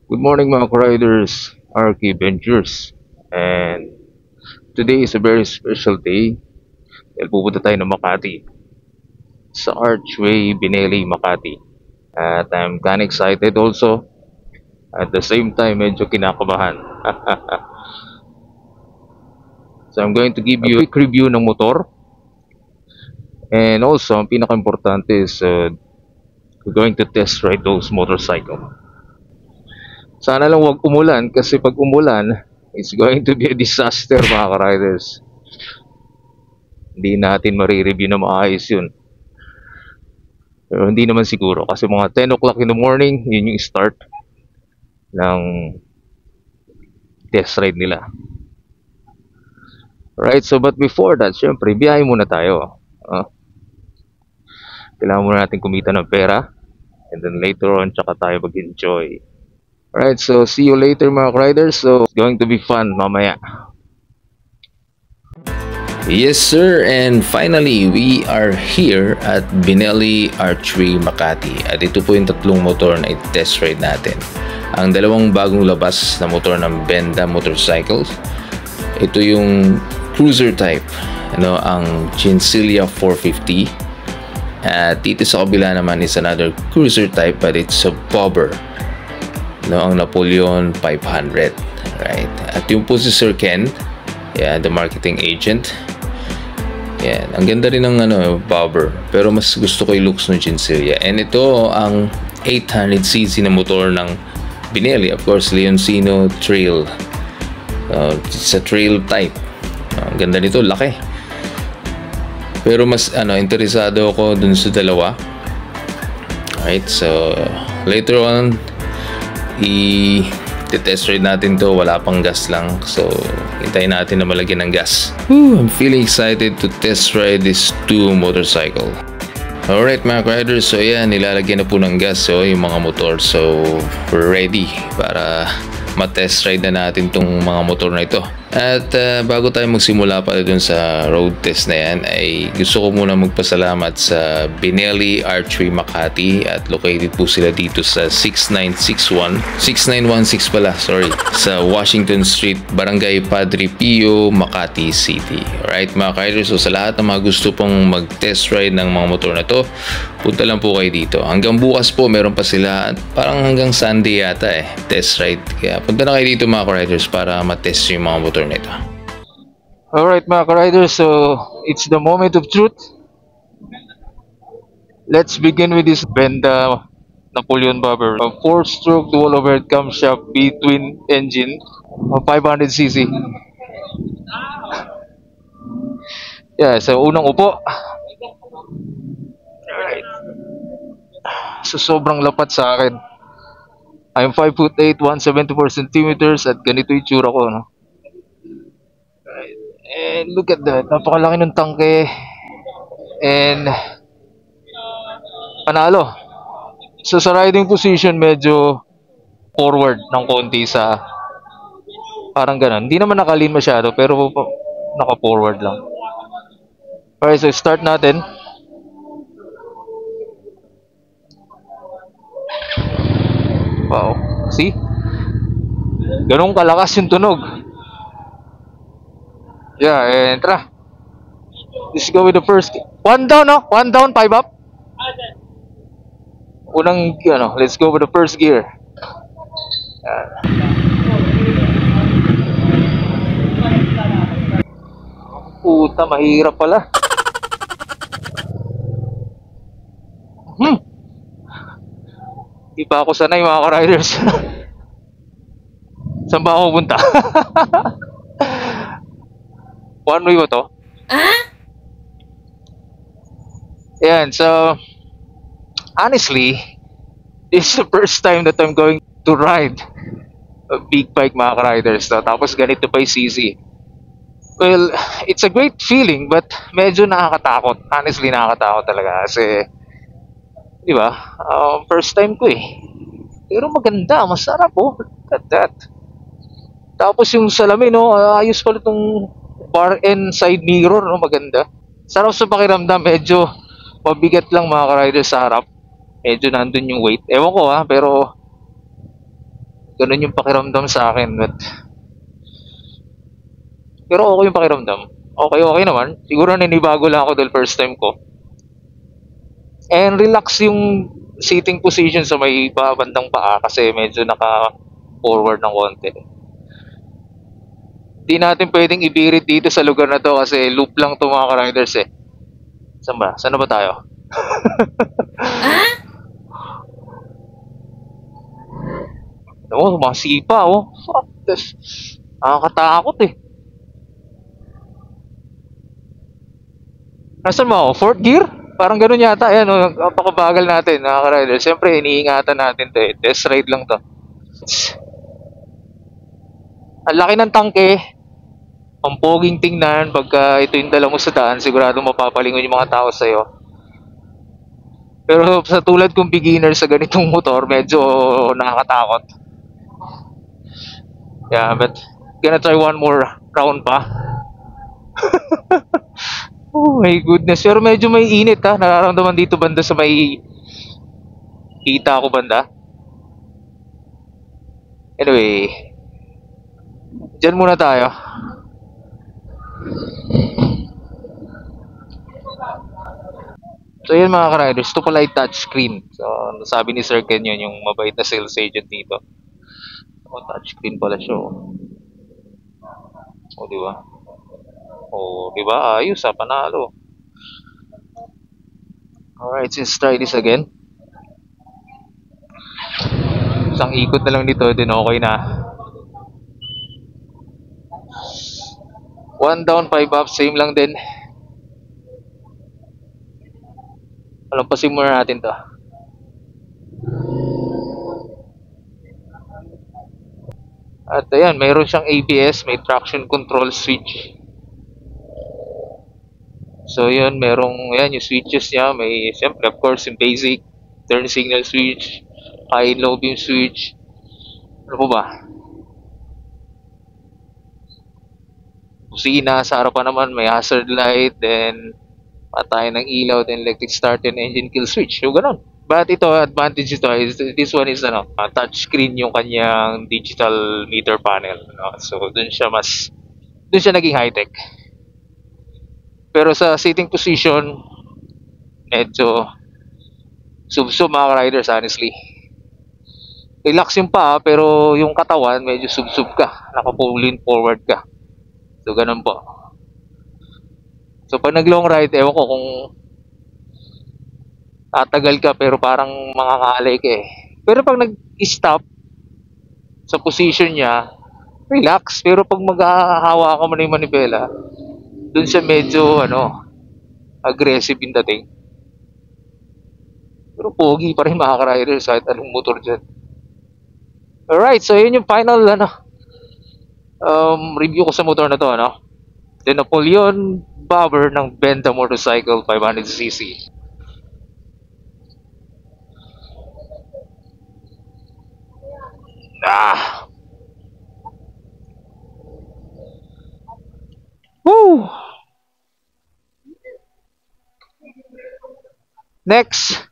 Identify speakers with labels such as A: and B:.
A: Good morning mga riders, RK Ventures. And today is a very special day dahil pupunta tayo ng Makati sa Archway Binelli, Makati. At I'm kinda excited also. At the same time, medyo kinakabahan. So I'm going to give you a quick review ng motor. And also, ang pinaka-importante is we're going to test ride those motorcycle. Sana lang wag umulan kasi pag umulan, it's going to be a disaster mga ka-riders. Hindi natin marireview na maayos yun. Pero hindi naman siguro kasi mga 10 o'clock in the morning, yun yung start ng test ride nila. Right, so but before that, syempre, biyahe muna tayo. Kailangan muna natin kumita ng pera. And then later on, tsaka tayo mag-enjoy. Alright, so see you later mga riders. So, it's going to be fun mamaya.
B: Yes sir, and finally we are here at Binelli Archway Makati at ito po yung tatlong motor na i-test ride natin. Ang dalawang bagong labas na motor ng Benda Motorcycles, ito yung cruiser type, ang Chinchilla 450, at dito sa kabila naman is another cruiser type but it's a bobber, ang Napoleon 500, right? At yung po si Sir Ken, the marketing agent. Yan, ang ganda rin ng bobber, pero mas gusto ko yung looks ng Chinchilla. And ito ang 800cc na motor ng Binelli, of course, Leoncino Trail. It's a trail type. Ang ganda nito, laki. Pero mas interesado ako dun sa dalawa. Alright, so later on i-test ride natin to. Wala pang gas lang, so hintayin natin na malagyan ng gas. I'm feeling excited to test ride this two motorcycle. Alright mga riders, so yan, nilalagyan na po ng gas yung mga motor. So we're ready para ma-test ride na natin tong mga motor na ito. At bago tayo magsimula pala dun sa road test na yan, ay gusto ko muna magpasalamat sa Binelli Archway Makati, at located po sila dito sa 6916 sa Washington Street, Barangay Padre Pio, Makati City. Alright mga riders, so sa lahat ng mga gusto pong mag-test ride ng mga motor na to, punta lang po kayo dito. Hanggang bukas po meron pa sila, parang hanggang Sunday yata test ride. Kaya punta na kayo dito mga riders para ma-test yung mga motor nito.
A: Alright mga riders, so it's the moment of truth. Let's begin with this Benda Napoleon Bobber, a 4-stroke dual overhead camshaft B-twin engine, 500cc. Yeah, so unang upo. Alright. So sobrang lapat sa akin. I'm 5'8", 174 centimeters at ganito yung tsura ko, no? And look at that, napakalaki ng tangke. And panalo. So sa riding position, medyo forward ng konti sa parang ganun. Hindi naman nakalin masyado, pero naka-forward lang. Alright, so start natin. Wow, see? Ganun kalakas yung tunog. Yeah, and tara. Let's go with the first. One down, no? One down, 5 up. Unang, let's go with the first gear. Puta, mahirap pala. Di pa ako sanay mga ka-riders. Saan ba ako pupunta? One way ba to? Yan, so honestly, this is the first time that I'm going to ride a big bike mga ka-riders. Tapos ganito pa yung CC. Well, it's a great feeling but medyo nakakatakot. Honestly, nakakatakot talaga kasi di ba? First time ko Pero maganda, masarap Look at that. Tapos yung salamin, ayos pala itong bar and side mirror, maganda. Sarap sa pakiramdam, medyo mabigat lang mga ka-riders sa harap. Medyo nandun yung weight. Ewan ko pero Ganun yung pakiramdam sa akin. Pero okay yung pakiramdam. Okay, okay naman. Siguro nanibago lang ako dahil first time ko. And relax yung sitting position sa may babandang paa kasi medyo naka-forward ng konti. Di natin pwedeng ibirit dito sa lugar na to kasi loop lang to mga ka-riders eh. Saan ba? Saan na ba tayo? Oh, mga sipa oh. Fuck this. Nakakatakot eh. Nasaan mo ako? Fourth gear? Parang ganun yata. Ayan oh, napakabagal natin mga ka-riders. Siyempre, iniingatan natin to eh. Test ride lang to. Ang laki ng tangke. Ang poging tingnan pagka ito yung dala mo sa daan, sigurado mapapalingon yung mga tao sa'yo. Pero sa tulad kong beginner sa ganitong motor, medyo nakakatakot. Yeah, but gonna try one more round pa. Oh my goodness, pero medyo may init ha. Nararamdaman dito banda sa may kita ko banda. Anyway, dyan muna tayo. So yun mga ka-riders, ito pala yung touchscreen. So sabi ni Sir Ken yun, yung mabait na sales agent dito. Oh, touchscreen pala siya. Oh, di ba? Oh, di ba? Ayos ha, panalo. Alright, let's try this again. Isang ikot na lang dito, din okay na. 1 down, 5 up, same lang din. Palampasin muna natin to. At ayan, mayroon siyang ABS, may traction control switch. So yun, merong, ayan, yung switches niya, may, siyempre, of course, yung basic, turn signal switch, high and low beam switch. Ano po ba? Kusina, sa harapan naman, may hazard light, then, patay ng ilaw, then electric start and engine kill switch. So, ganun. But ito, advantage ito is, this one is, touch screen yung kanyang digital meter panel. No? So, dun siya naging high-tech. Pero sa sitting position, medyo sub-sub mga riders, honestly. Relax yung paa, pero yung katawan, medyo sub-sub ka. Naka-pull forward ka. So, ganun po. So, pag nag-long ride, ewan ko kung tatagal ka, pero parang makakalay ka eh. Pero pag nag-stop sa position niya, relax. Pero pag maghahawa ka mo na yung manibela, dun siya medyo, aggressive yung dating. Pero pogi pa rin mga ka-riders kahit anong motor dyan. Alright, so yun yung final, review ko sa motor na to, The Napoleon Bobber ng Benda Motorcycle 500cc. Woo! Next!